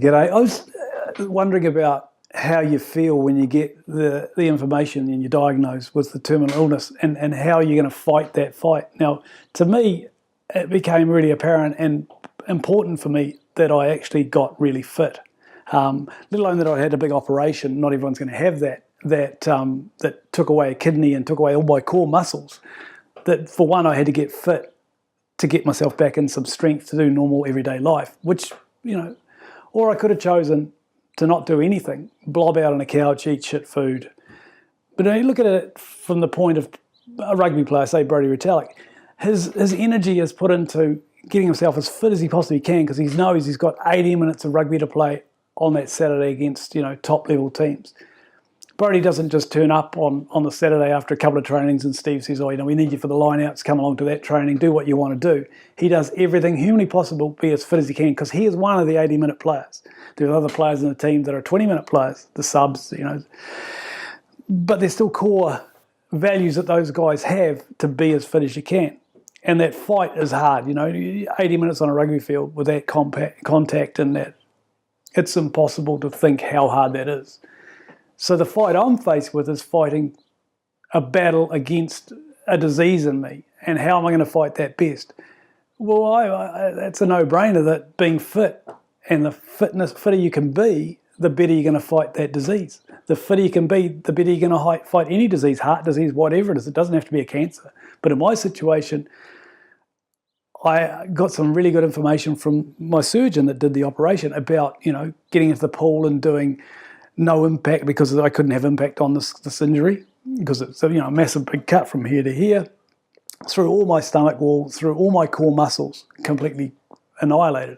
G'day. I was wondering about how you feel when you get the information and you're diagnosed with the terminal illness, and how you're going to fight that fight. Now, to me, it became really apparent and important for me that I actually got really fit. Let alone that I had a big operation. Not everyone's going to have that. That took away a kidney and took away all my core muscles. That, for one, I had to get fit to get myself back in some strength to do normal everyday life, which, or I could have chosen to not do anything, blob out on a couch, eat shit food. But you look at it from the point of a rugby player, say Brodie Retallick, his energy is put into getting himself as fit as he possibly can, because he knows he's got 80 minutes of rugby to play on that Saturday against top level teams. Brodie doesn't just turn up on the Saturday after a couple of trainings and Steve says, we need you for the line-outs, come along to that training, do what you want to do. He does everything humanly possible, be as fit as he can, because he is one of the 80-minute players. There are other players in the team that are 20-minute players, the subs, but there's still core values that those guys have to be as fit as you can. And that fight is hard, 80 minutes on a rugby field with that contact and that. It's impossible to think how hard that is. So the fight I'm faced with is fighting a battle against a disease in me, and how am I going to fight that best? Well, it's a no-brainer that being fit, and the fitter you can be, the better you're going to fight that disease. The fitter you can be, the better you're going to fight any disease, heart disease, whatever it is. It doesn't have to be a cancer. But in my situation, I got some really good information from my surgeon that did the operation about, getting into the pool and doing no impact, because I couldn't have impact on this injury, because it's a massive big cut from here to here, through all my stomach wall, through all my core muscles, completely annihilated.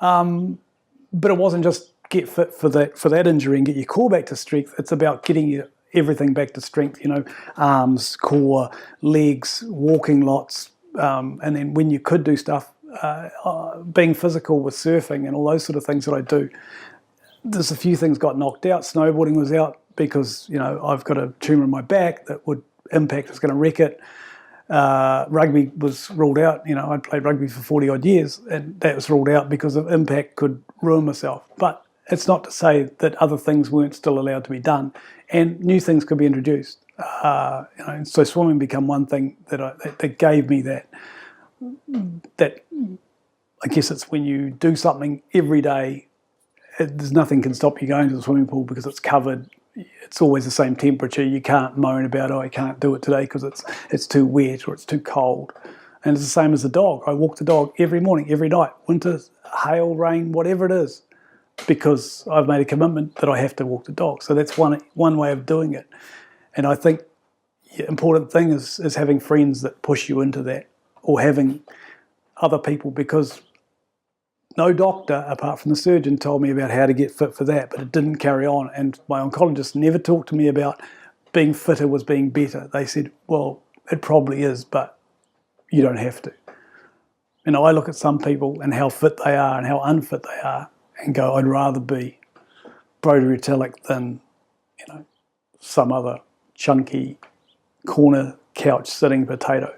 But it wasn't just get fit for that injury and get your core back to strength. It's about getting everything back to strength. Arms, core, legs, walking lots, and then when you could do stuff, being physical with surfing and all those sort of things that I do. There's a few things got knocked out. Snowboarding was out because, I've got a tumour in my back that would impact, it's going to wreck it. Rugby was ruled out. I'd played rugby for 40 odd years, and that was ruled out because of impact could ruin myself. But it's not to say that other things weren't still allowed to be done, and new things could be introduced. So swimming became one thing that gave me that I guess it's when you do something every day, there's nothing can stop you going to the swimming pool because it's covered. It's always the same temperature. You can't moan about, I can't do it today because it's too wet or it's too cold. And it's the same as the dog. I walk the dog every morning, every night, winter, hail, rain, whatever it is, because I've made a commitment that I have to walk the dog. So that's one way of doing it. And I think the important thing is having friends that push you into that, or having other people, because no doctor, apart from the surgeon, told me about how to get fit for that, but it didn't carry on. And my oncologist never talked to me about being fitter was being better. They said, well, it probably is, but you don't have to. I look at some people and how fit they are and how unfit they are and go, I'd rather be Brodie Retallick than, some other chunky corner couch sitting potato.